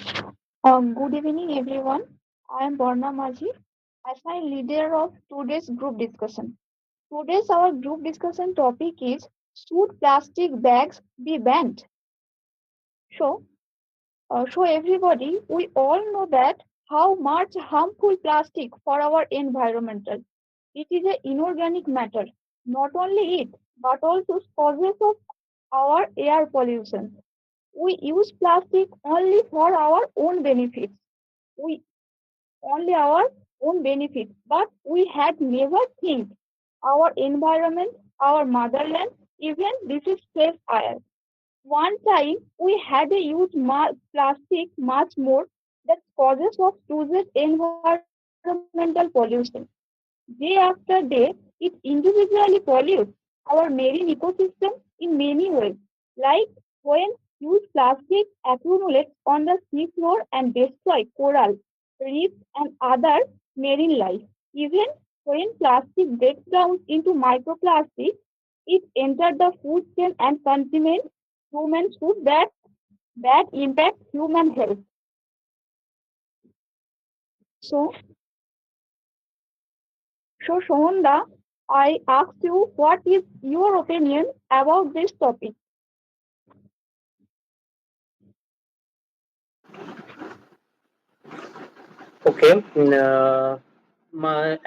Good evening, everyone. I am Barna Majhi, assigned leader of today's group discussion. Today's our group discussion topic is should plastic bags be banned? So, so everybody, we all know that how much harmful plastic for our environmental. It is an inorganic matter. Not only it, but also causes of our air pollution. We use plastic only for our own benefits. We only our own benefit, but we had never think our environment, our motherland, even this is safe air. One time we had a huge plastic much more that causes of uses environmental pollution. Day after day, it individually pollutes our marine ecosystem in many ways. Like when huge plastic accumulates on the seafloor and destroy coral, reefs, and other marine life. Even when plastic breaks down into microplastic, it enters the food chain and contaminates human food that impacts human health. So, so Shonda, I asked you what is your opinion about this topic? Okay.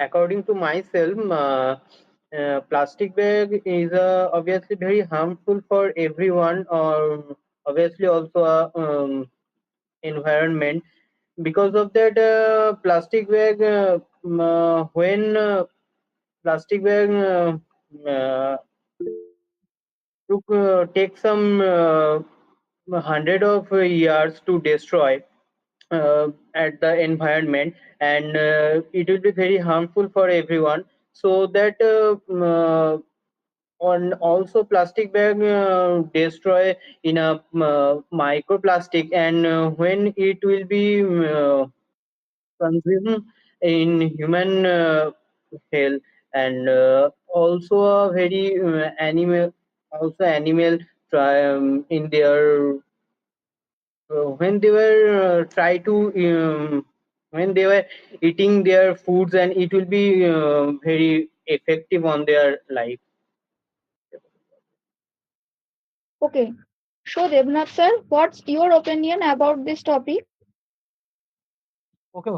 According to myself, plastic bag is obviously very harmful for everyone, or obviously also environment. Because of that, plastic bag when plastic bag uh, took take some hundred of years to destroy at the environment, and it will be very harmful for everyone. So that on also plastic bag destroy in a microplastic, and when it will be consumed in human health, and also a very animal try in their when they were try to when they were eating their foods, and it will be very effective on their life. Okay. So Devnath sir, what's your opinion about this topic? Okay.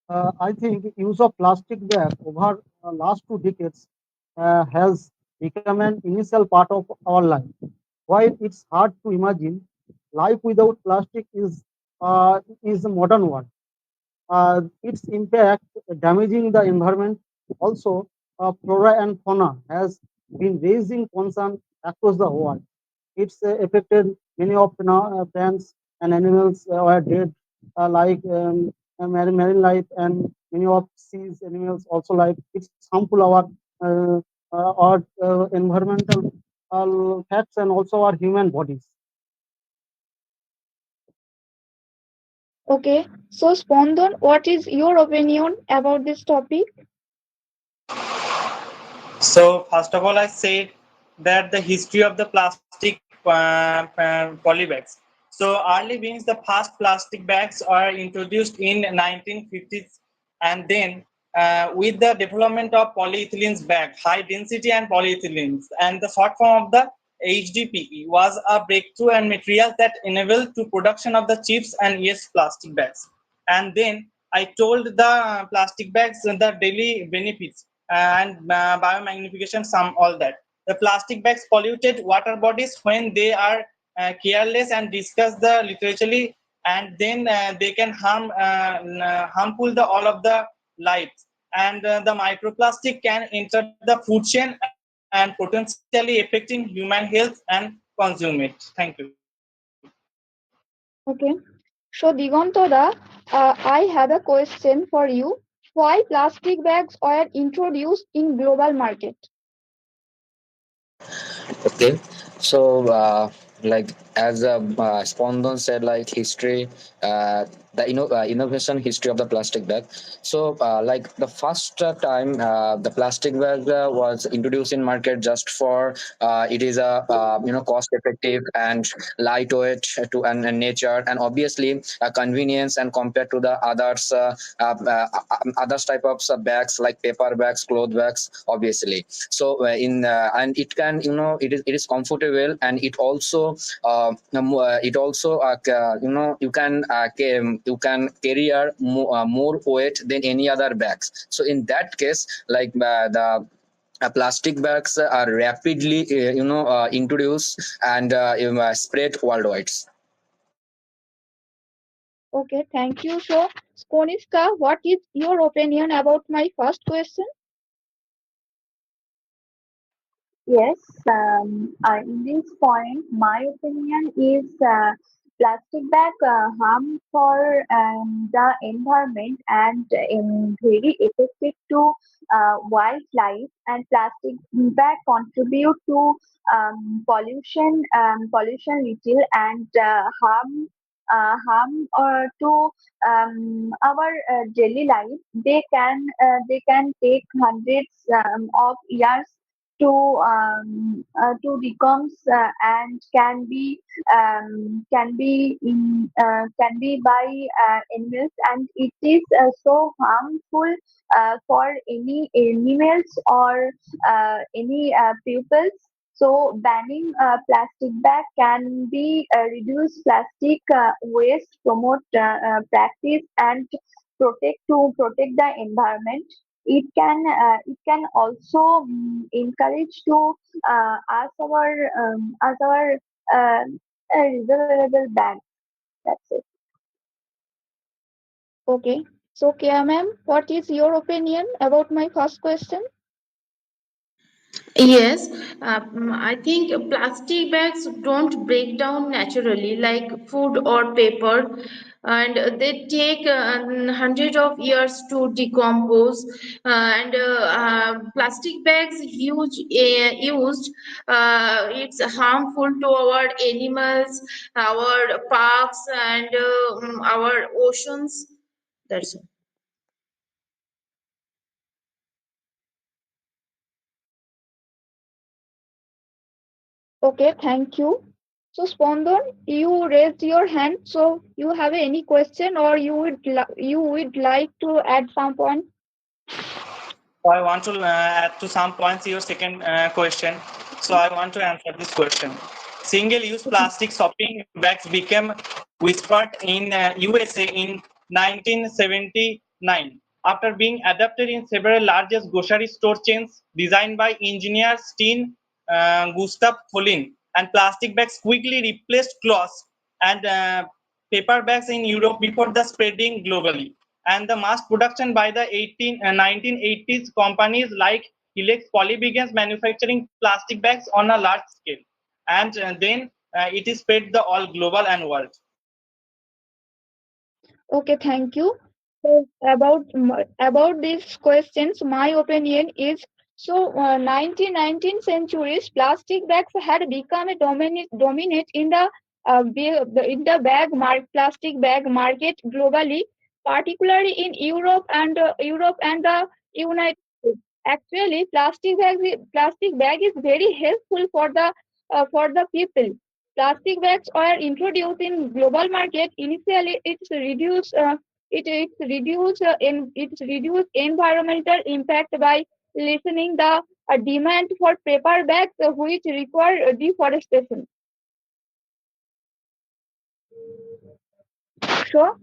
I think use of plastic bag over last 2 decades has become an initial part of our life. While it's hard to imagine, life without plastic is a modern one. Its impact damaging the environment, also flora and fauna, has been raising concern across the world. It's affected many of plants and animals are dead, like marine life, and many of seas animals also life. It's harmful uh, our environmental facts and also our human bodies. Okay. So Spondan, what is your opinion about this topic? So first of all, I said that the history of the plastic polybags. So early beings, the first plastic bags are introduced in 1950s, and then with the development of polyethylenes bag, high density and polyethylenes, and the short form of the HDPE was a breakthrough and material that enabled to production of the chips and yes plastic bags. And then I told the plastic bags the daily benefits and biomagnification, some all that. The plastic bags polluted water bodies when they are careless and discuss the literally, and then they can harmful the all of the lives, and the microplastic can enter the food chain and potentially affecting human health and consume it. Thank you. Okay. So Digantoda, I have a question for you. Why plastic bags were introduced in global market? Okay, so like as Spondan said, like history, innovation history of the plastic bag. So like the first time the plastic bag was introduced in market just for it is a cost effective and lightweight to and nature, and obviously convenience, and compared to the others type of bags like paper bags, cloth bags, obviously. So in and it can, it is comfortable, and it also you can carry more weight than any other bags. So in that case, like the plastic bags are rapidly introduced and spread worldwide. Okay, thank you. So, Koniska, what is your opinion about my first question? Yes, in this point, my opinion is plastic bag harm for the environment and very effective to wildlife. And plastic bag contribute to pollution little and harm to our daily life. They can take hundreds of years to becomes and can be by animals, and it is so harmful for any animals or any pupils. So banning plastic bag can be reduce plastic waste, promote practice, and protect the environment. It can also encourage to as our uh, reusable bag. That's it. Okay. So, Kia ma'am, what is your opinion about my first question? Yes, I think plastic bags don't break down naturally like food or paper, and they take hundreds of years to decompose. Plastic bags used, it's harmful to our animals, our parks, and our oceans. That's it. Okay, thank you. So, Spondan, you raised your hand. So, you have any question, or you would like to add some point? I want to add to some points your second question. So I want to answer this question. Single-use plastic shopping bags became whispered in USA in 1979 after being adopted in several largest grocery store chains designed by engineer Steen Gustav Holin. And plastic bags quickly replaced cloths and paper bags in Europe before the spreading globally. And the mass production by the 1980s, companies like Helix Poly began manufacturing plastic bags on a large scale, and then it is spread the all global and world. Okay, thank you. So about these questions, my opinion is so 19th centuries plastic bags had become a dominate in the plastic bag market globally, particularly in Europe and the United States. Actually, plastic bag is very helpful for the people. Plastic bags were introduced in global market. Initially, it's reduced environmental impact by lessening the demand for paper bags, which require deforestation. So,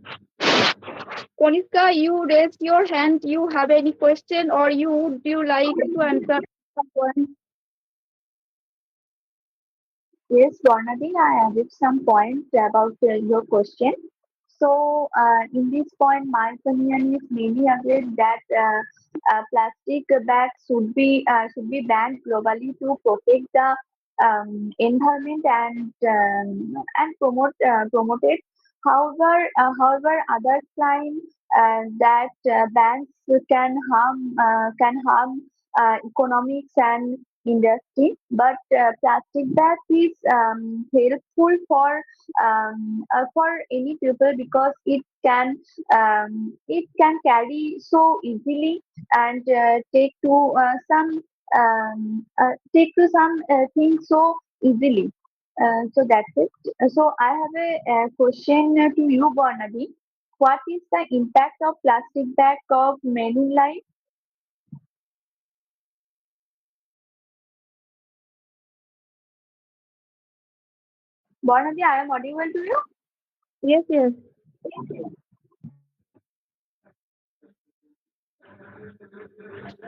Koniska, you raised your hand. You have any question, or would you like to answer someone? Yes, Varnadi, I added some points about your question. So, in this point, my opinion is mainly agreed that plastic bags should be banned globally to protect the environment and promote it. However, others claim that bans can harm economics and industry, but plastic bag is helpful for any people because it can carry so easily and take to some things so easily. So that's it. So I have a question to you, Barnaby. What is the impact of plastic bag of marine life? Barnaby, I am audible to you? Yes, yes.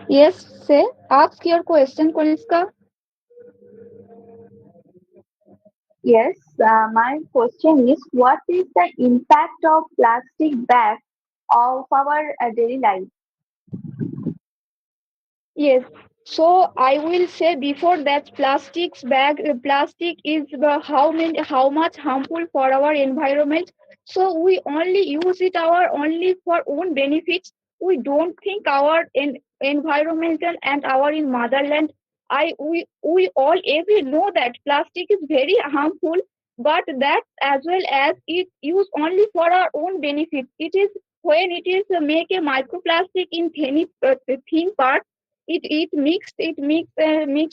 Yes, say, ask your question, Koniska. Yes, my question is what is the impact of plastic bags of our daily life? Yes. So I will say before that plastic is how much harmful for our environment. So we only use it our only for own benefits. We don't think our environmental and our in motherland. We all every know that plastic is very harmful, but that as well as it used only for our own benefit. It is when it is make a microplastic in thin part mixed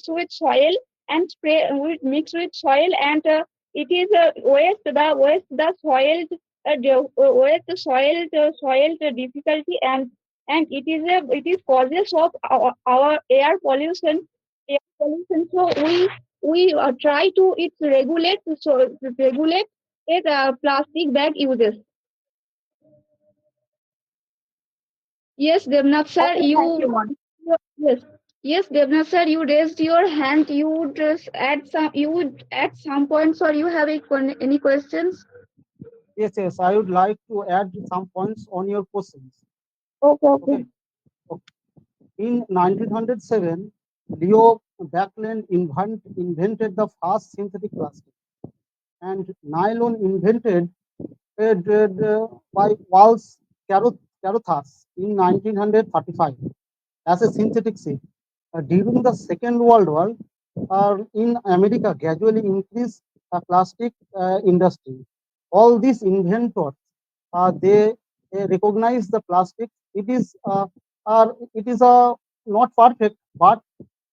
with soil and spray with mixed with soil and it is waste the soil waste the soil difficulty and it is causes of our air pollution so we try to it regulate it plastic bag uses. Yes, Devnath sir, Okay, thank you, Mon. yes, yes, Devnath sir, you raised your hand. You would just add some. You would add some points, or you have any questions? Yes, yes. I would like to add some points on your questions. Okay, okay. Okay. Okay. In 1907, Leo Backland invented the first synthetic plastic, and nylon invented by Walsh Carothas in 1935 as a synthetic shape. During the Second World War, in America gradually increased the plastic industry. All these inventors, they recognize the plastic. It is not perfect, but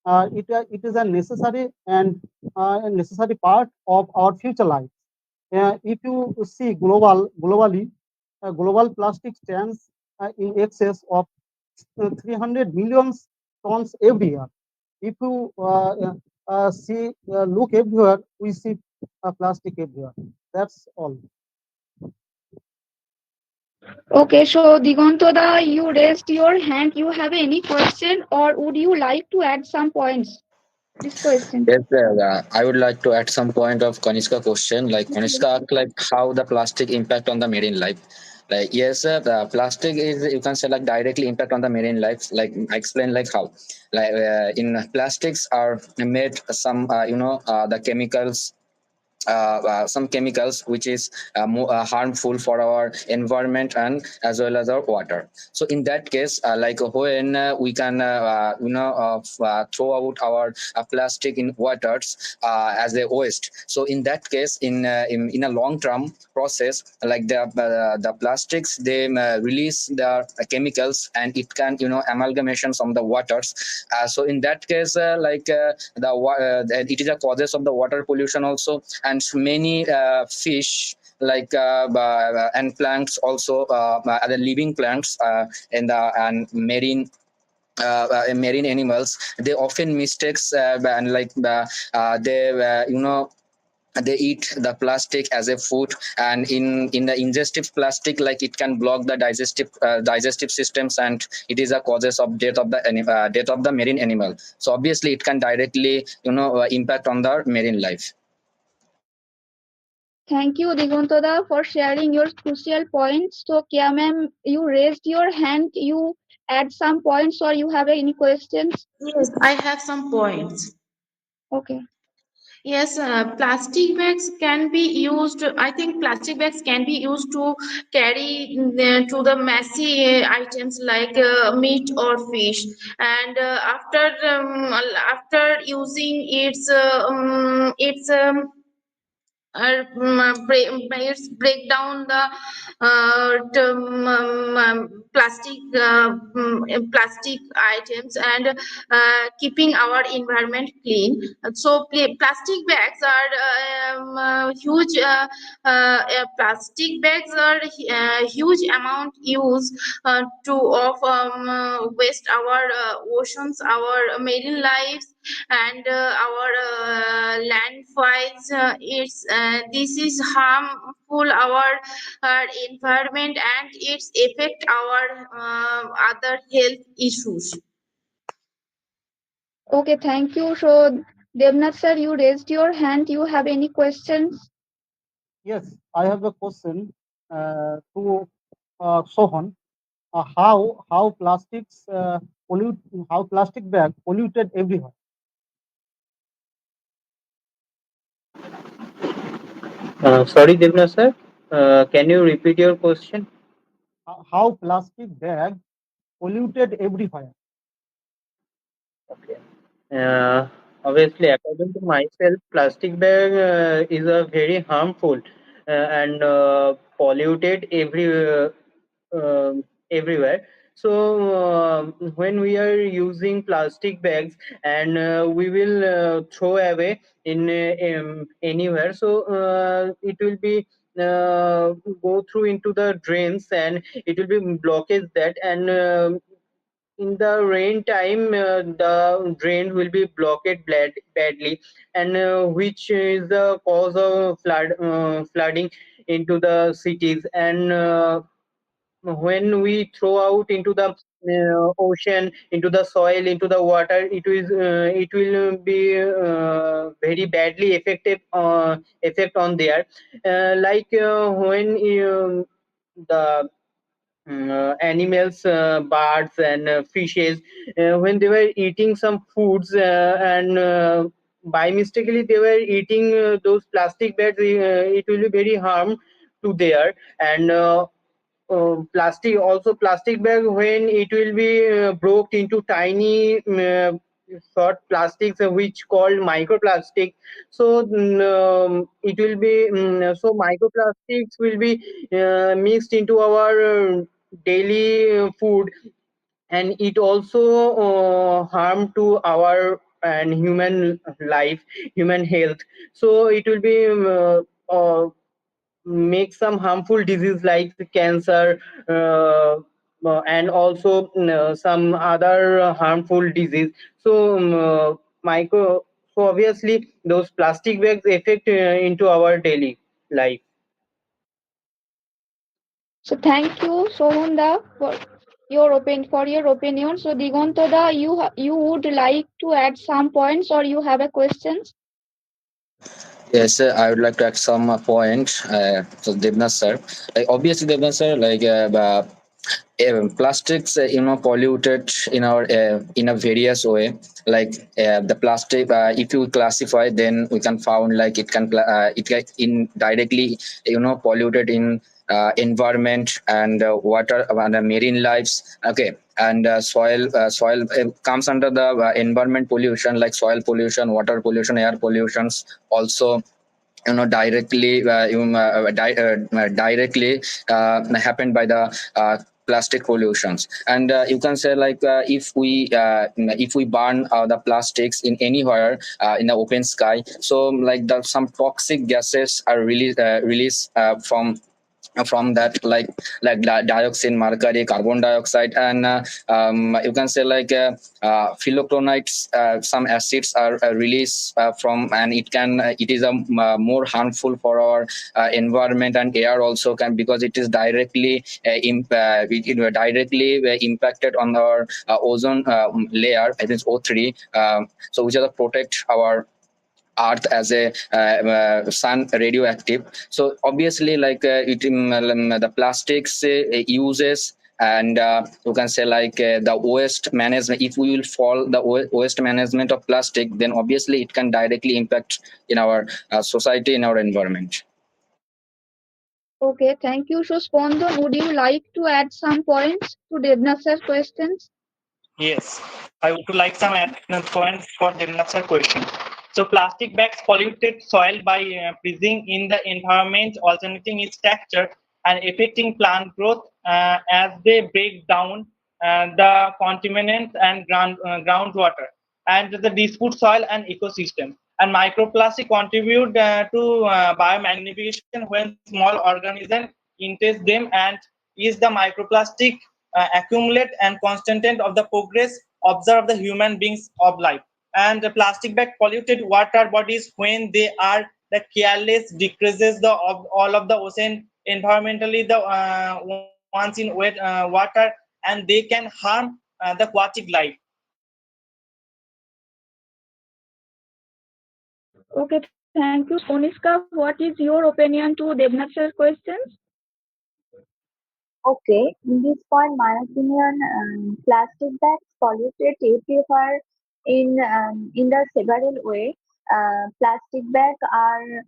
it is a necessary and a necessary part of our future life. If you see globally, global plastic stands in excess of 300 million tons every year. If you look everywhere, we see plastic everywhere. That's all. Okay, so Digontoda, you raised your hand. You have any question, or would you like to add some points? This question. Yes, sir. I would like to add some point of Kanishka question. Like Kanishka asked, like how the plastic impact on the marine life. Like yes, sir, the plastic is you can say like directly impact on the marine life. Like I explain like how, like in plastics are made some the chemicals some chemicals which is harmful for our environment and as well as our water. So in that case like when we can throw out our plastic in waters as a waste. So in that case in a long term process like the plastics they release the chemicals and it can amalgamation from the waters. So in that case it is a causes of the water pollution also, and many fish like and plants also other living plants in the and marine animals they often mistakes and like they they eat the plastic as a food, and in the ingestive plastic like it can block the digestive systems, and it is a causes of death of the marine animal. So obviously it can directly impact on the marine life. Thank you, Digontoda, for sharing your crucial points. So, Kia ma'am, you raised your hand. You add some points, or you have any questions? Yes, I have some points. Okay. Yes, plastic bags can be used. I think plastic bags can be used to carry to the messy items like meat or fish. And after using break down the plastic items and keeping our environment clean. So plastic bags are huge. Plastic bags are huge amount used to of waste our oceans, our marine lives, and our landfills. It's this is harmful our environment, and it's affect our other health issues. Okay, thank you. So, Devnath sir, you raised your hand. You have any questions? Yes, I have a question to Sohan. How plastics pollute, how plastic bag polluted everywhere? Sorry, Devna sir. Can you repeat your question? How plastic bag polluted everywhere? Okay. Uh, Obviously, according to myself, plastic bag is a very harmful and polluted everywhere. So when we are using plastic bags and we will throw away in anywhere, so it will be go through into the drains and it will be blockage that and in the rain time the drain will be blocked badly and which is the cause of flooding into the cities and when we throw out into the ocean, into the soil, into the water, it will be very badly effect on there like when the animals, birds, and fishes, when they were eating some foods and by mistakenly they were eating those plastic bags, it will be very harm to there and plastic bag when it will be broke into tiny short plastics which called microplastic. So it will be so microplastics will be mixed into our daily food and it also harm to our and human life, human health. So it will be make some harmful disease like cancer and also some other harmful disease. So micro so obviously those plastic bags affect into our daily life. So, thank you, Sohanda, for your opinion. So, Digontada, you would like to add some points or you have a questions? Yes, I would like to add some point. So Devnas sir, like obviously Devnas sir, like plastics polluted in our in a various way, like the plastic if you classify, then we can found like it can indirectly polluted in environment and water and marine lives. Okay, and soil comes under the environment pollution, like soil pollution, water pollution, air pollutions also directly directly happened by the plastic pollutions. And you can say like if we burn the plastics in anywhere in the open sky, so like some toxic gases are released from that, like dioxin, mercury, carbon dioxide, and you can say like phylloclonides, some acids are released from, and it is more harmful for our environment and air also, can because it is directly directly impacted on our ozone layer, I think O3, so which are the protect our earth as a sun radioactive. So obviously like the plastics uses and you can say like the waste management. If we will follow the waste management of plastic, then obviously it can directly impact in our society, in our environment. Okay, thank you. So, Spondan, would you like to add some points to Devnath's questions? Yes, I would like some additional points for Devnath's question. So, plastic bags polluted soil by freezing in the environment, alternating its texture, and affecting plant growth as they break down the contaminants and groundwater, and the dispute soil and ecosystem. And microplastic contribute to biomagnification when small organisms ingest them, and is the microplastic accumulate and constant of the progress observed the human beings of life. And the plastic bag polluted water bodies when they are the careless decreases the of all of the ocean environmentally the ones in wet water, and they can harm the aquatic life. Okay, thank you. So, Konishka, what is your opinion to Devnath's questions? Okay, in this point, my opinion, plastic bags polluted everywhere in the several way. Plastic bags are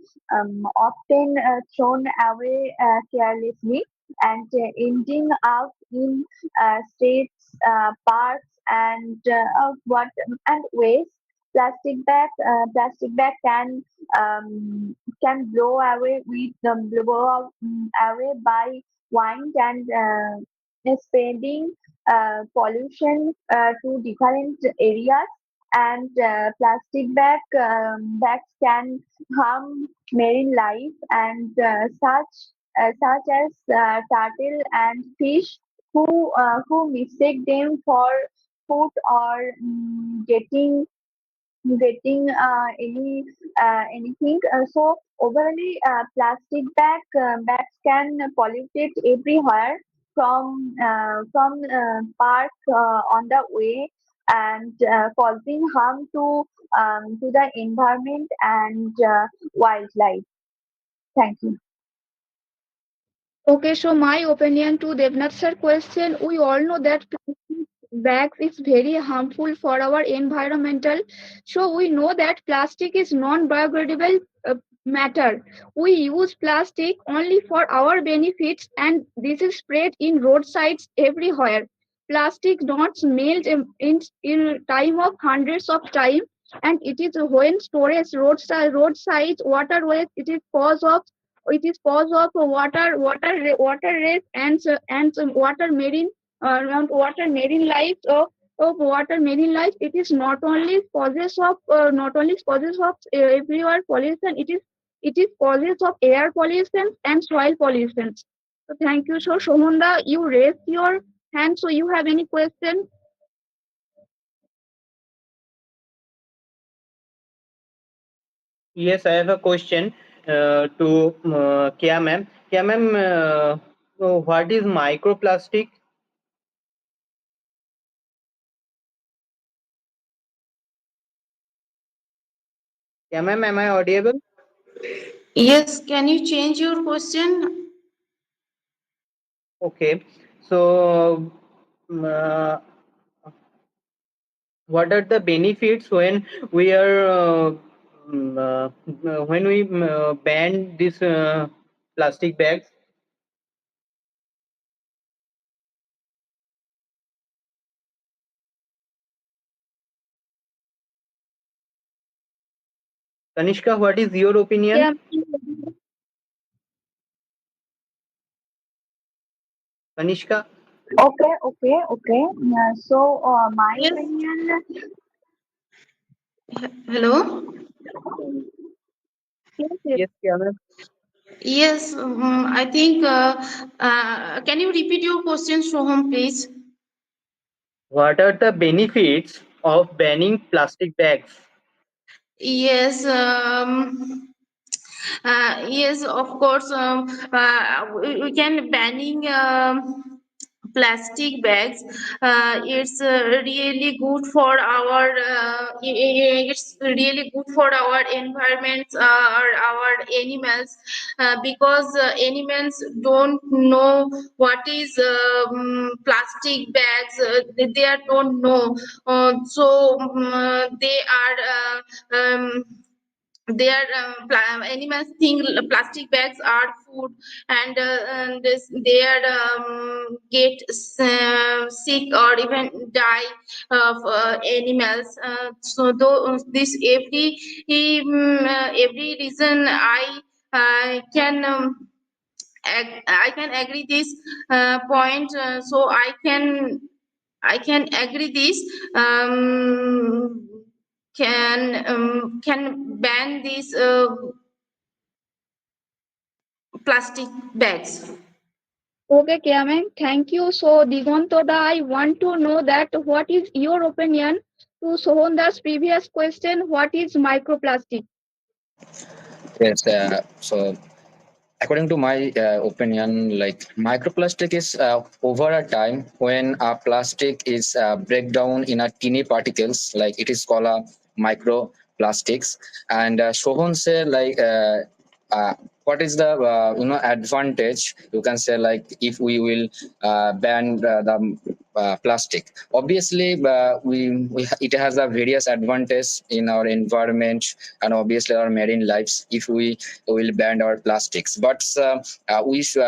often thrown away carelessly and ending up in streets, parks, and what and waste. Plastic bag can blow away away by wind and spreading pollution to different areas, and bags can harm marine life, and such as turtle and fish who mistake them for food or getting anything. So overall, bags can pollute it everywhere from park on the way, and causing harm to the environment and wildlife. Thank you. Okay, so my opinion to Devnath's question, we all know that plastic bags is very harmful for our environmental. So we know that plastic is non-biodegradable matter. We use plastic only for our benefits, and this is spread in roadsides everywhere. Plastic not melt in time of hundreds of time, and it is when storage roadside waterways. It is cause of water race and some water marine life of water marine life. It is not only causes of everywhere pollution. It is causes of air pollution and soil pollution. So thank you. So Somonda, you raised your hand. So you have any question? Yes, I have a question to Kia ma'am. Kia ma'am, what is microplastic? Kia ma'am, am I audible? Yes, can you change your question? Okay. So, uh, what are the benefits when we are when we ban this plastic bags? Kanishka, what is your opinion? Yeah. Kanishka, Okay. So my Yes. opinion. Hello. Yes, yes. yes, Kia ma'am. Yes, I think. Can you repeat your question, Soham, please? What are the benefits of banning plastic bags? Yes. Yes, of course. We can banning plastic bags. It's really good for our it's really good for our environments or our animals, because animals don't know what is plastic bags. They don't know, they are their animals think plastic bags are food, and they are get sick or even die of animals. This every reason can I can agree this point. So I can agree this, can ban these plastic bags. Okay, Kiamen, thank you. So, Digontoda, I want to know that what is your opinion to Sohonda's previous question, what is microplastic? Yes. So according to my opinion, like microplastic is over a time when a plastic is break down in a teeny particles, like it is called a microplastics. And Shohon say like uh, what is the advantage, you can say, like if we will ban the plastic. Obviously it has a various advantage in our environment and obviously our marine lives if we will ban our plastics. But we should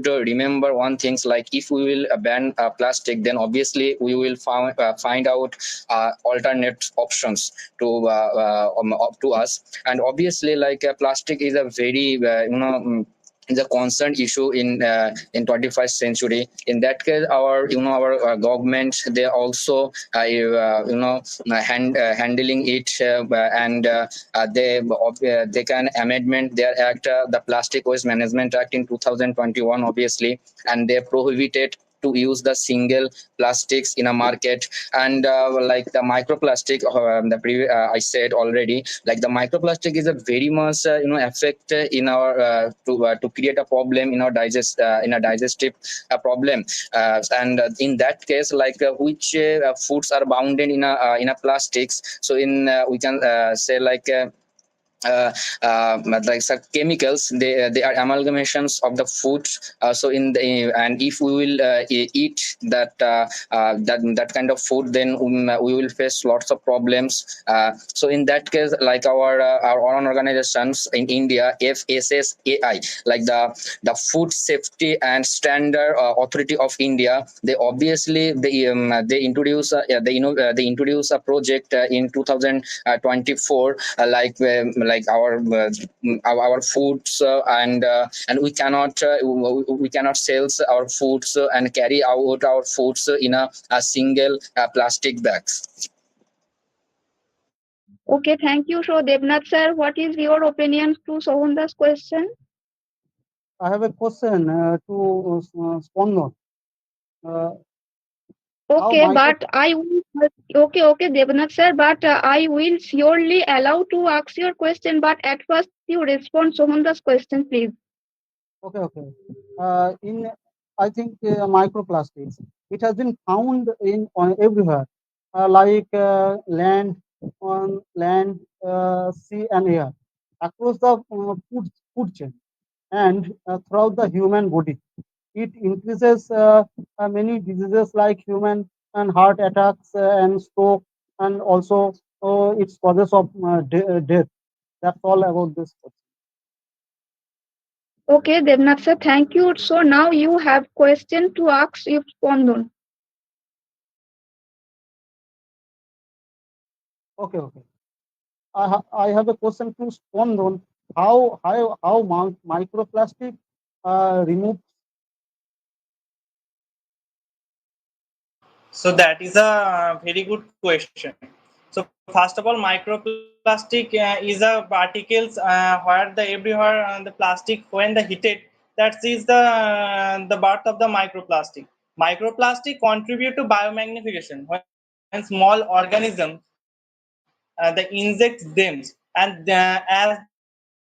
remember one things, like if we will ban plastic, then obviously we will find out alternate options to us. And obviously like plastic is a very is a constant issue in 21st century. In that case, our our government, they also handling it, they can amendment their act, the Plastic Waste Management Act in 2021, obviously, and they prohibited to use the single plastics in a market. And like the microplastic, I said already, like the microplastic is a very much affect in our to create a problem in our digestive problem. And in that case, like which foods are bounded in a plastics. So in we can say like uh, like some chemicals, they are amalgamations of the food. So in the and if we will eat that kind of food, then we will face lots of problems. So in that case, like our own organizations in India, FSSAI, like the Food Safety and Standard Authority of India, they obviously they introduce they introduce a project in 2024, like our foods, and we cannot sell our foods and carry out our foods in a single plastic bags. Okay, thank you. So, Devnath sir, what is your opinion to Sohonda's question? I have a question to Spondon. Uh, how Okay, micro but okay, Devnath sir, but I will surely allow to ask your question, but at first you respond Sohonda's question, please. okay. In I think microplastics. It has been found in everywhere, like land, sea, and air, across the food chain, and throughout the human body. It increases many diseases like human and heart attacks and stroke, and also its causes of death. That's all about this. Okay, Devnath sir, thank you. So now you have question to ask if Spondon. Okay. I have a question to Spondon. How microplastic remove. So that is a very good question. So first of all, microplastic is a particles where the everywhere the plastic when the heated, that is the birth of the microplastic. Microplastic contribute to biomagnification when small organisms the insects them, and as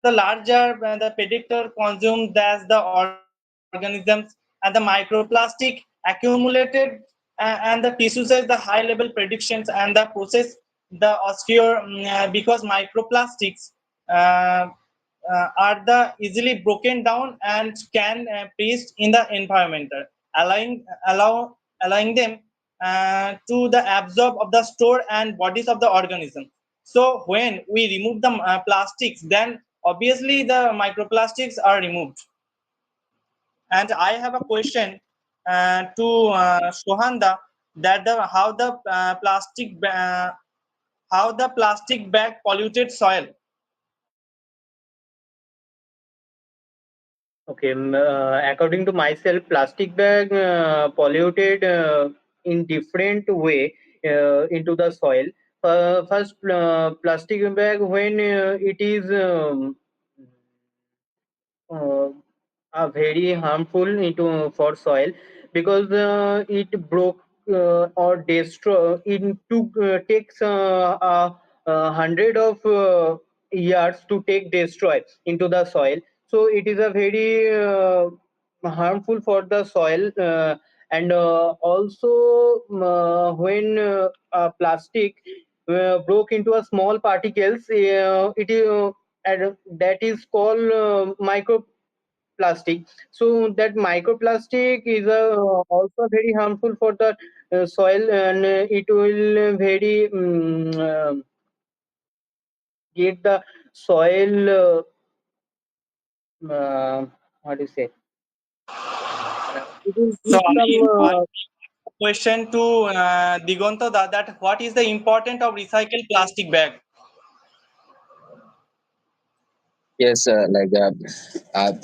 the larger the predator consumed, as the organisms become larger. and the microplastic accumulated, and the tissues the high level predictions and the process the osteo because microplastics uh, are the easily broken down and can paste in the environment, allowing them to the absorb of the store and bodies of the organism. So when we remove the plastics, then obviously the microplastics are removed. And I have a question to Sohanda, that how the plastic bag polluted soil. Okay, according to myself, plastic bag polluted in different way into the soil. First, plastic bag when it is uh, very harmful into for soil, because it broke or destroy it took takes hundred of years to take destroy into the soil. So it is a very harmful for the soil, and also when plastic broke into a small particles, it is and that is called microplastic. So that microplastic is also very harmful for the soil, and it will very get the soil what do you say, it will So give some I have a question to Digonto, that what is the importance of recycled plastic bag? Yes,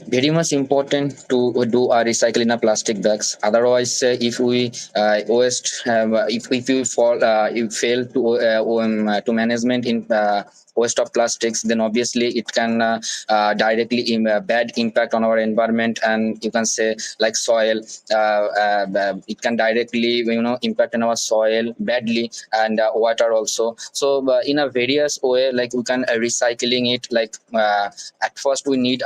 very much important to do a recycle in a plastic bags. Otherwise, if we waste, if we fall, if fail to management in waste of plastics, then obviously it can directly bad impact on our environment, and you can say like soil. It can directly impact on our soil badly, and water also. So in a various way, like we can recycling it, like. At first we need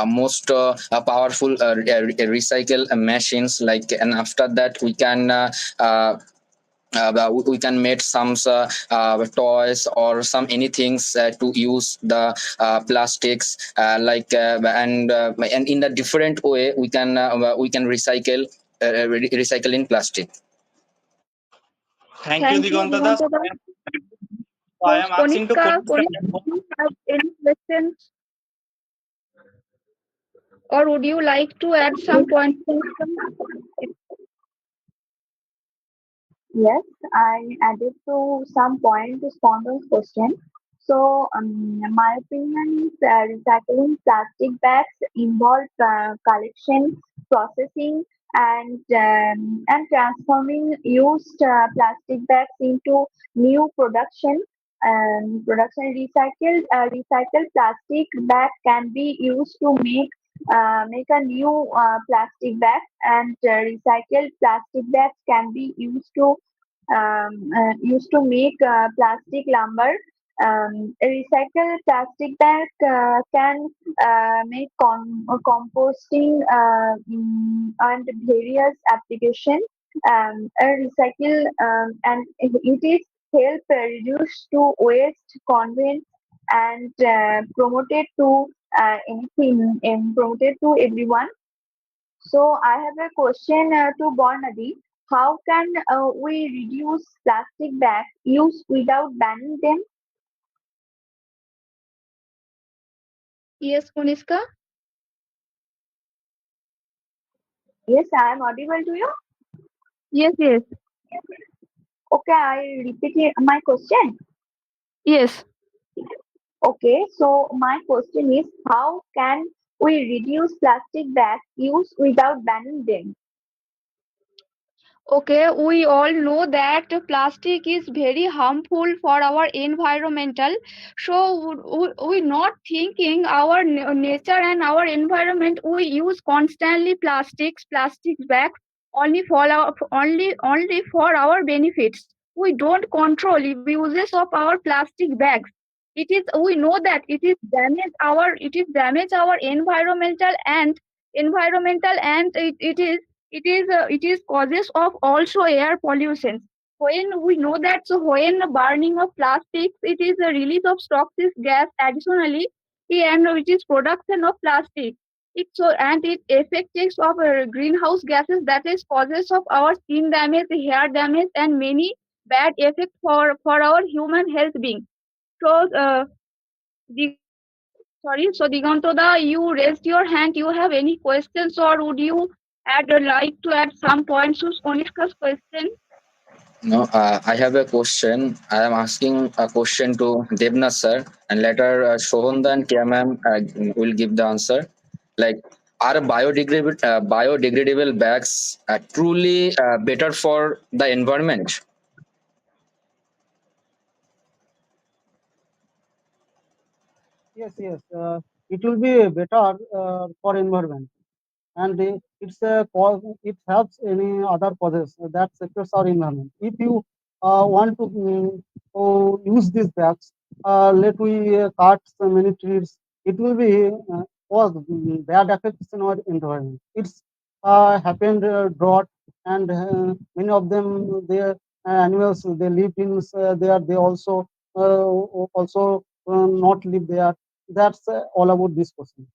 most powerful recycle machines, like, and after that we can we can make some toys or some anything to use the plastics, and in a different way we can recycle recycle in plastic. Thank you, Thank you, Digonto. Divantada. So I So, am asking to Konishka, Konishka. do you have any questions, or would you like to add some points? Yes, I added to some point to Sponsor's question. So, my opinion is recycling plastic bags involve collection, processing, and transforming used plastic bags into new production. Production recycled plastic bag can be used to make a new plastic bag, and recycled plastic bags can be used to make plastic lumber. A recycled plastic bag can make composting and various application. A recycle and it is help reduce to waste, convent, and promoted to anything and promoted to everyone. So I have a question to Bornadi. How can we reduce plastic bag use without banning them? Yes, Konishka. Yes, I am audible to you. Yes, yes, Okay, I repeat my question. yes. Okay, so my question is, how can we reduce plastic bag use without banning them? Okay, we all know that plastic is very harmful for our environmental. So we not thinking our nature and our environment. We use constantly plastic bags only for our benefits. We don't control the uses of our plastic bags. It is we know that it is damage our environmental, and environmental, and it is causes of also air pollution. When we know that, so when burning of plastics, it is a release of toxic gas additionally, and it is production of plastic. It so and it effects of greenhouse gases, that is causes of our skin damage, hair damage, and many bad effects for our human health being. So so Digantoda, you raised your hand. You have any questions, or would you like to add some points to Konishka's question? No, I have a question. I am asking a question to Devna sir, and later Shohanda and KMM will give the answer. Like, are biodegradable bags truly better for the environment? Yes, yes. It will be better for environment, and it helps any other causes that sectors our environment. If you want to use these bags, let we cut so many trees. It will be cause bad effects in our environment. It's happened drought, and many of them their animals they live in there. They also not live there. That's all about this question.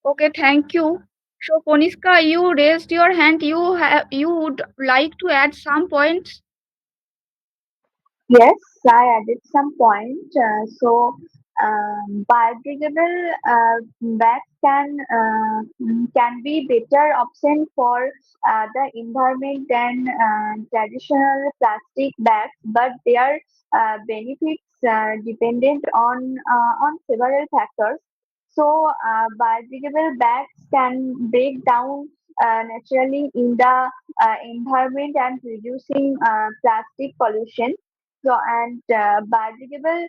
Okay, thank you. So Konishka, you raised your hand. You would like to add some points. Yes, I added some point. Biodegradable bags can be better option for the environment than traditional plastic bags, but their benefits dependent on several factors. Biodegradable bags can break down naturally in the environment and reducing plastic pollution. Biodegradable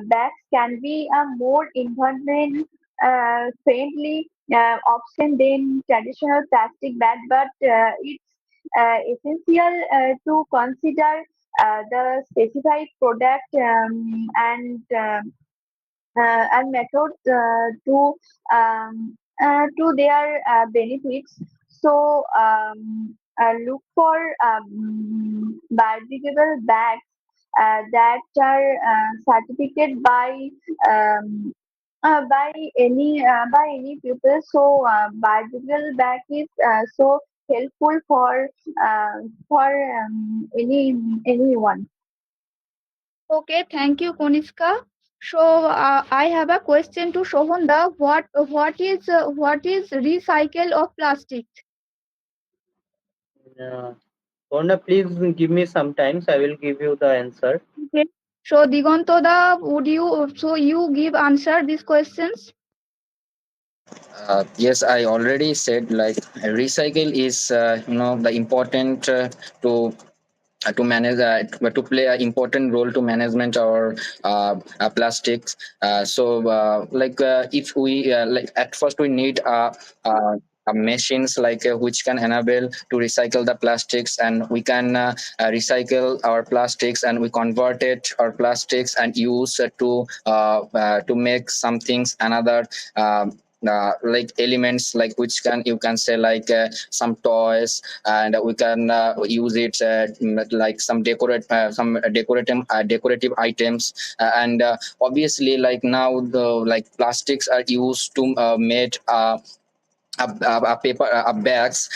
bags can be a more environment friendly option than traditional plastic bag, but it's essential to consider the specified product and methods to their benefits. Look for biodegradable bags that are certificated by any people. Biodegradable bag is so helpful for anyone. Okay, thank you, Konishka. So I have a question to Shohanda. What is recycle of plastic? Yeah. Barna, please give me some time. I will give you the answer. Okay. So Digantoda, you give answer these questions? Yes, I already said like recycle is the important to manage to play an important role to management our plastics. If we like at first we need uh, machines which can enable to recycle the plastics, and we can recycle our plastics, and we convert it our plastics and use to make some things another like elements, like which can you can say like some toys, and we can use it like some decorative items, and obviously like now the like plastics are used to made a paper bags,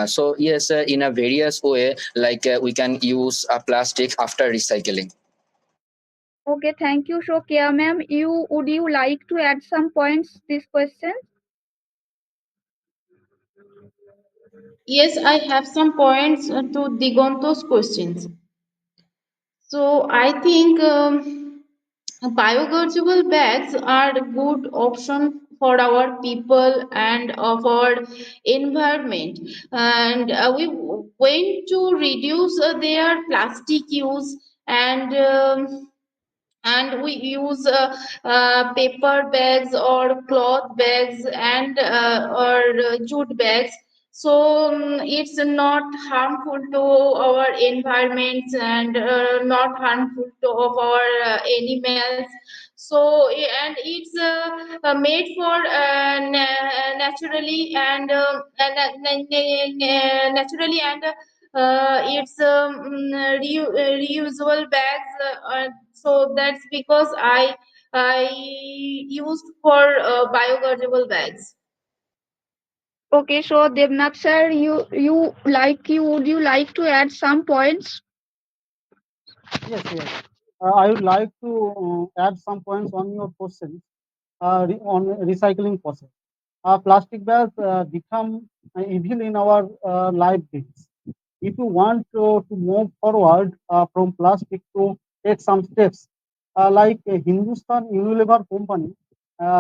so yes, in a various way, like we can use plastic after recycling. Okay, thank you. So Kia ma'am, would you like to add some points this question? Yes, I have some points to Digonto's questions. So I think biodegradable bags are a good option for our people and of our environment, and we want to reduce their plastic use, and we use paper bags or cloth bags and or jute bags, so it's not harmful to our environments and not harmful to of our animals. So and it's made for naturally and naturally and it's reusable bags. So that's because I used for biodegradable bags. Okay, so Devnath sir, you would you like to add some points? Yes, yes. I would like to add some points on your question on recycling process. Plastic bags become evil in our life days. If you want to move forward from plastic to take some steps, like Hindustan Unilever Company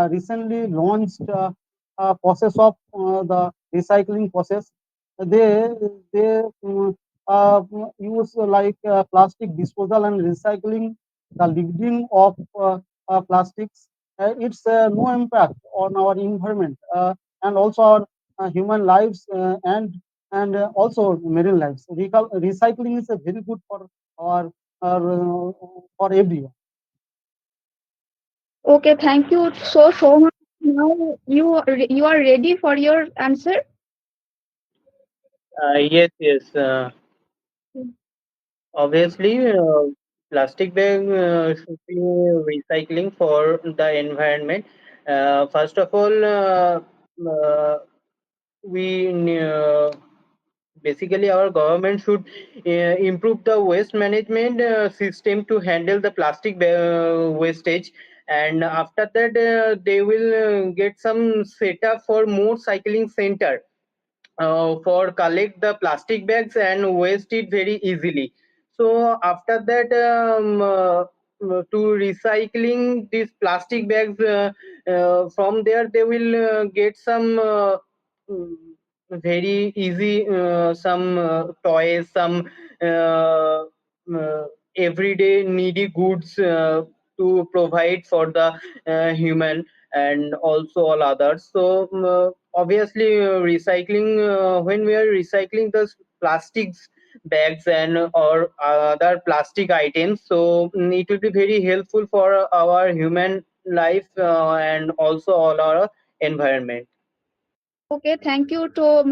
recently launched a process of the recycling process. They use like plastic disposal and recycling the living of plastics. It's no impact on our environment and also our human lives and also marine lives. Recycling is a very good for everyone. Okay, thank you so much. Now you are ready for your answer. Yes, yes. Obviously, plastic bag should be recycling for the environment. First of all, uh, we basically our government should improve the waste management system to handle the plastic wastage, and after that they will get some setup for more cycling center for collect the plastic bags and waste it very easily. So after that to recycling these plastic bags, from there they will get some mm, very easy some toys, some uh, uh, everyday needy goods to provide for the human and also all others. So obviously recycling, when we are recycling the plastics bags and or other plastic items, so it will be very helpful for our human life and also all our environment. Okay, thank you. About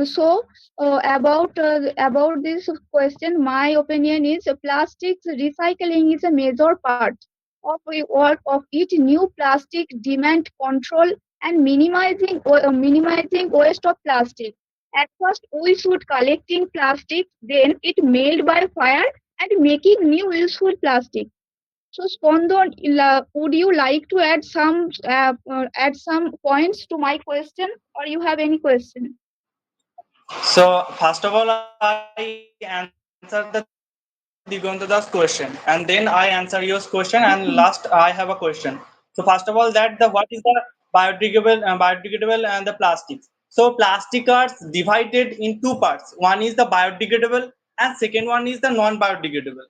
this question, my opinion is plastics recycling is a major part of each new plastic demand control and minimizing waste of plastic. At first, we should collecting plastic, then it made by fire and making new useful plastic. So, Spondon, would you like to add some points to my question, or you have any question? So first of all, I answer the Diganta Das question, and then I answer your question, and last I have a question. So first of all, that the what is the biodegradable biodegradable and the plastics. So plastic are divided in two parts. One is the biodegradable, and second one is the non-biodegradable.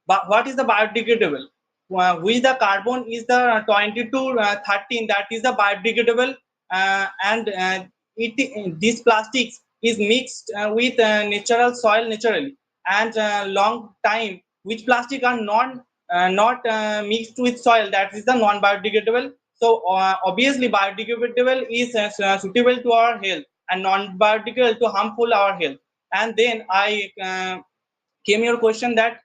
But what is the biodegradable? With the carbon is the 20 to 13, that is the biodegradable, and these plastics is mixed with natural soil naturally, and long time which plastic are not mixed with soil, that is the non biodegradable. So obviously biodegradable is suitable to our health, and non biodegradable to harmful our health. And then I came your question that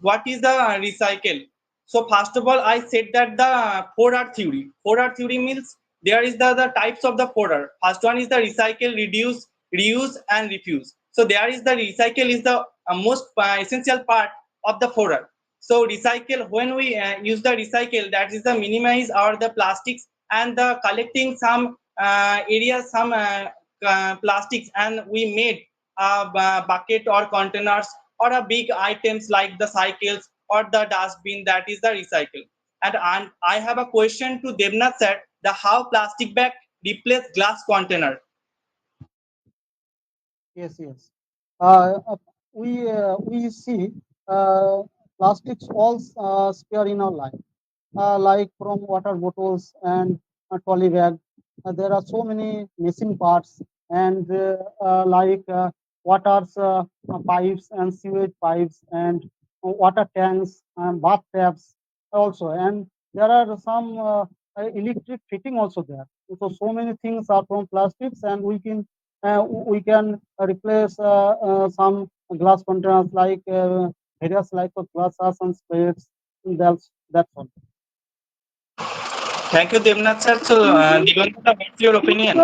what is the recycle. So first of all, I said that the 4R theory. 4R theory means there is the types of the 4R. First one is the recycle, reduce, reuse, and refuse. So there is the recycle is the most essential part of the 4R. So recycle, when we use the recycle, that is the minimize our the plastics and the collecting some areas, some plastics, and we made bucket or containers or a big items like the cycles or the dustbin, that is the recycle. And I have a question to Devnath sir, the how plastic bag replace glass container. Yes, yes. We see uh, plastics all spare in our life, like from water bottles and trolley bag. There are so many missing parts, and like water's pipes and sewage pipes and water tanks and bath taps also. And there are some electric fitting also there. So many things are from plastics, and we can replace some glass containers like various like of glasses and plates. That's all. Thank you, Devnath sir. So, Thank you. Diganta, what's your opinion?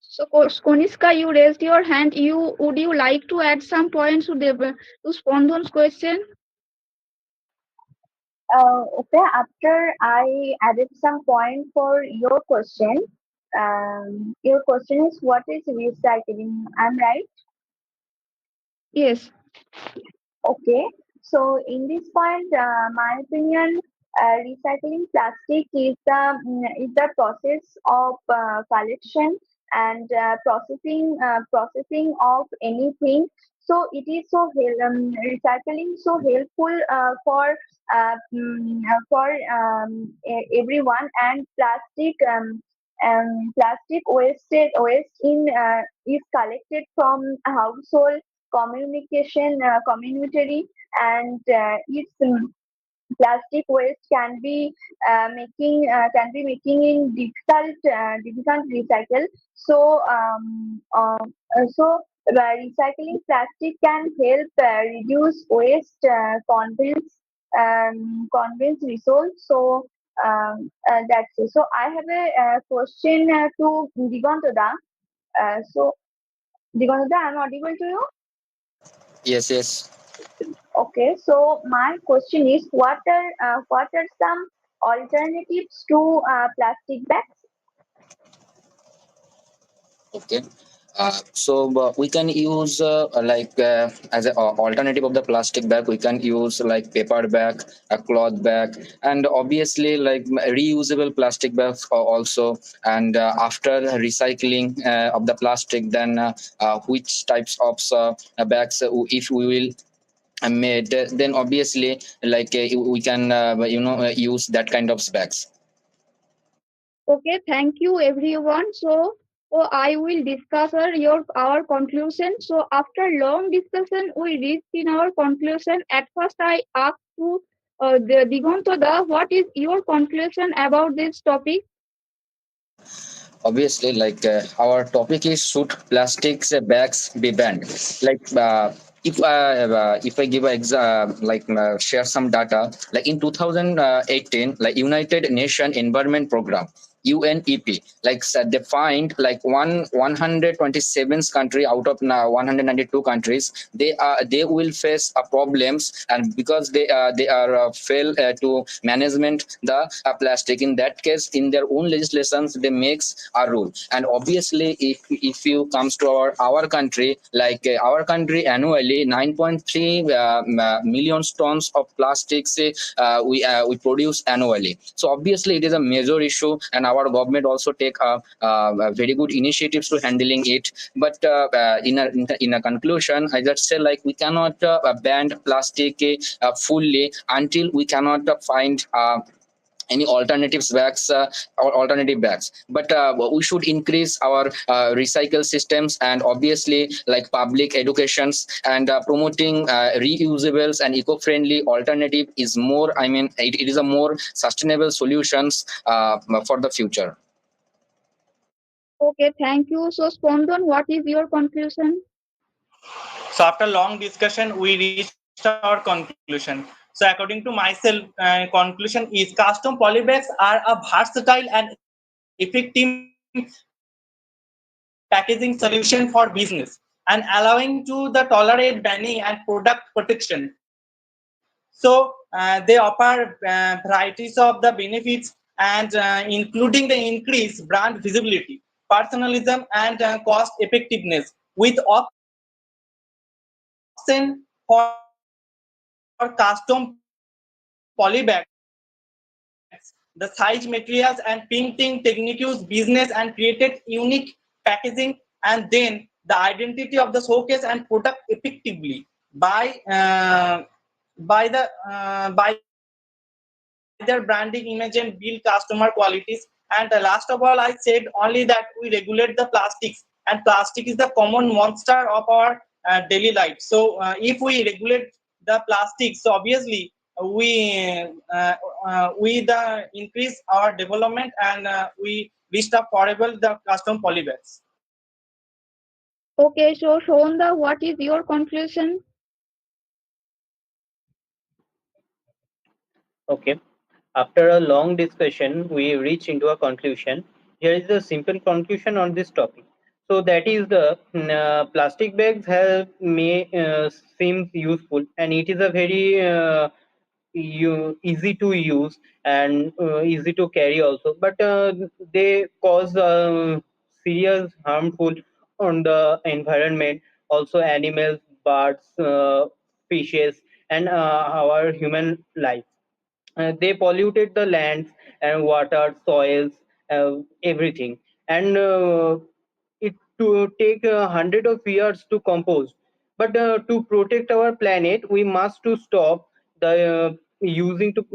So, Koniska, Koniska, you raised your hand. Would you like to add some points to Spondan's question? Okay, after I added some point for your question, your question is what is recycling? I'm right. Yes. Okay, so in this point, my opinion, recycling plastic is the process of collection and processing of anything. So it is recycling so helpful everyone, and plastic waste in is collected from household communication community, and its plastic waste can be making in difficult recycle. So recycling plastic can help reduce waste, convince resource. That's it. So I have a question to Digontoda. So Digontoda, I'm audible to you. Yes, yes. Okay, so my question is, what are some alternatives to plastic bags? Okay. So we can use as an alternative of the plastic bag, we can use like paper bag, a cloth bag, and obviously like reusable plastic bags also. And after recycling of the plastic, then which types of bags, if we will made, then obviously like we can use that kind of bags. Okay, thank you everyone. So I will discuss our conclusion. So after long discussion, we reached in our conclusion. At first, I asked to the Digontoda, what is your conclusion about this topic? Obviously like our topic is should plastics bags be banned, like if I give a share some data, like in 2018, like United Nation Environment Program, UNEP, like defined like 127 country out of now 192 countries, they will face problems, and because they are fail to management the plastic. In that case, in their own legislations, they makes a rule. And obviously if you comes to our country, like our country annually 9.3 million tons of plastics we produce annually. So obviously it is a major issue, and our government also take a very good initiatives to handling it. But in a conclusion, I just say like we cannot ban plastic fully until we cannot find any alternatives bags or alternative bags. But we should increase our recycle systems, and obviously like public educations, and promoting reusables and eco-friendly alternative is more, I mean it is a more sustainable solutions for the future. Okay, thank you. So Spondan, what is your conclusion? So after long discussion, we reached our conclusion. So according to myself, conclusion is custom polybags are a versatile and effective packaging solution for business, and allowing to the tolerate banning and product protection. So they offer varieties of the benefits, and including the increased brand visibility, personalism, and cost effectiveness. With option for custom polybags, the size materials and painting techniques, business and created unique packaging, and then the identity of the showcase and product effectively by by their branding image and build customer qualities. And last of all, I said only that we regulate the plastics, and plastic is the common monster of our daily life. So if we regulate the plastics, so obviously we the increase our development and we restart forever the custom polybags. Okay, so Shonda, what is your conclusion? Okay. After a long discussion, we reach into a conclusion. Here is the simple conclusion on this topic. So that is the plastic bags have may seems useful, and it is a very easy to use and easy to carry also. But they cause serious harmful on the environment, also animals, birds, fishes, and our human life. They polluted the lands and water, soils, everything, and it to take 100 of years to compose. But to protect our planet, we must to stop the using to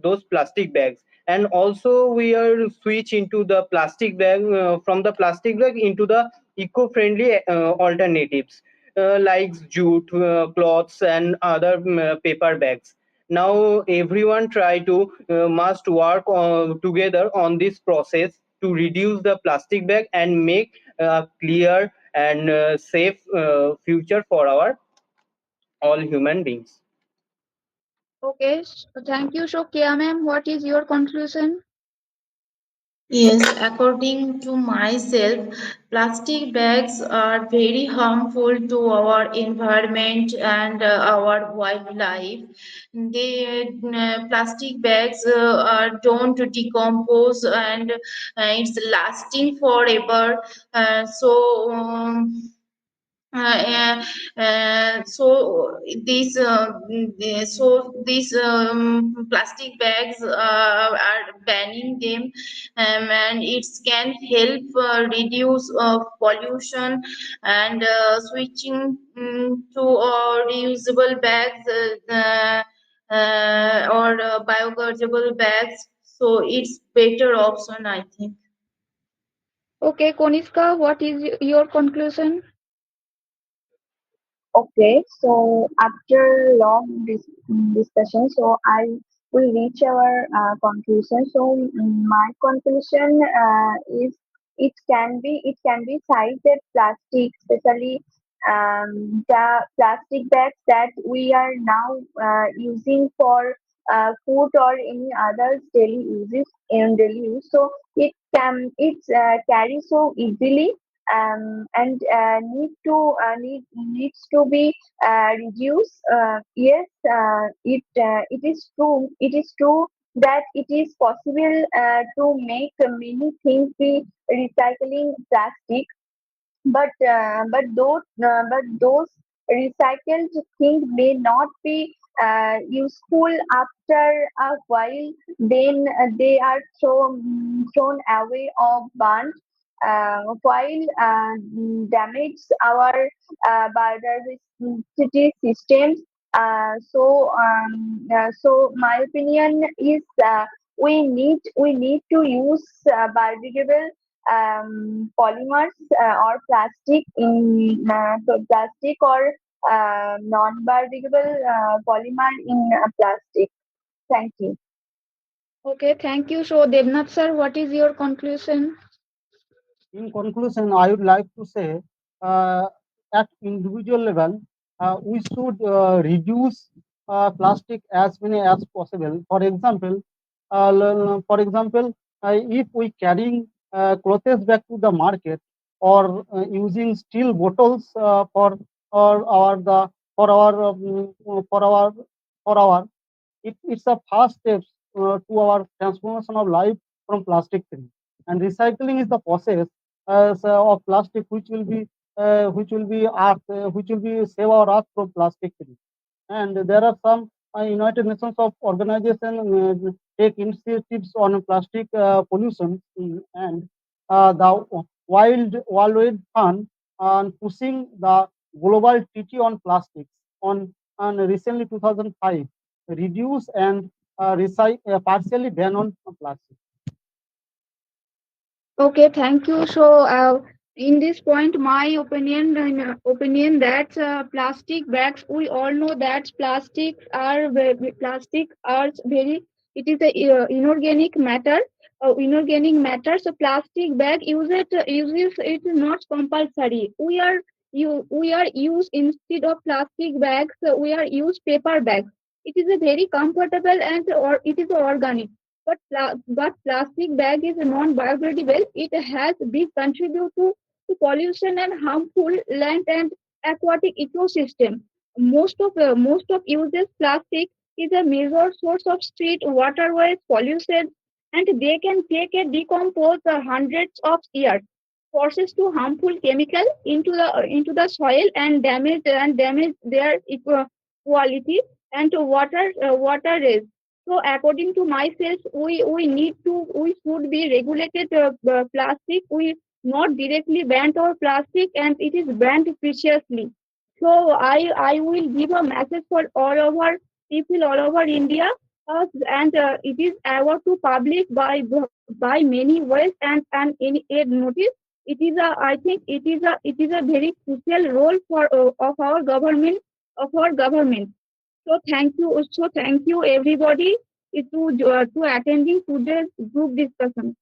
those plastic bags, and also we are switch into the plastic bag from the plastic bag into the eco-friendly alternatives like jute, cloths, and other paper bags. Now everyone try to must work together on this process to reduce the plastic bag and make a clear and safe future for our all human beings. Okay, thank you. So, Kia ma'am, what is your conclusion? Yes, according to myself, plastic bags are very harmful to our environment and our wildlife. Plastic bags don't decompose and it's lasting forever. So. So these plastic bags are banning them, and it can help reduce pollution and switching to reusable bags or biodegradable bags. So it's better option, I think. Okay, Koniska, what is your conclusion? Okay, so after long discussion, so I will reach our conclusion. So my conclusion is it can be cited plastic, especially the plastic bags that we are now using for food or any other daily uses in daily use. So it's carry so easily and needs to be reduced. Yes, it is true. It is true that it is possible to make many things be recycling plastic, but those recycled things may not be useful after a while. Then they are thrown away or burnt, while damage our biodiversity systems. So my opinion is we need to use biodegradable polymers or plastic or non-biodegradable polymer in plastic. Thank you. Okay, thank you. So, Devnath sir, what is your conclusion? In conclusion, I would like to say uh, at individual level, we should reduce plastic as many as possible. If we carrying clothes back to the market or using steel bottles for our the for our for our for our it's a fast step to our transformation of life from plastic free. And recycling is the process of plastic which will be save our earth from plastic free. And there are some United Nations of organization take initiatives on plastic pollution, and the World Fund on pushing the global treaty on plastics on recently 2005 reduce and partially ban on plastic. Okay, thank you. So, in this point, my opinion that plastic bags. We all know that plastic are very. It is a inorganic matter. Inorganic matter. So plastic bag uses it not compulsory. We are use instead of plastic bags. We are use paper bags. It is a very comfortable and or it is organic. But plastic bag is non-biodegradable. It has big contribute to pollution and harmful land and aquatic ecosystem. Most of uses plastic is a major source of street waterways pollution, and they can take a decompose hundreds of years. Forces to harmful chemical into the soil and damage their quality and to water raise. So according to myself, we should be regulated plastic. We not directly banned or plastic and it is banned preciously. So I will give a message for all over people all over India, and it is aware to public by many ways and any aid notice. It is a I think it is a very crucial role for of our government. So thank you. So thank you everybody to attending today's group discussion.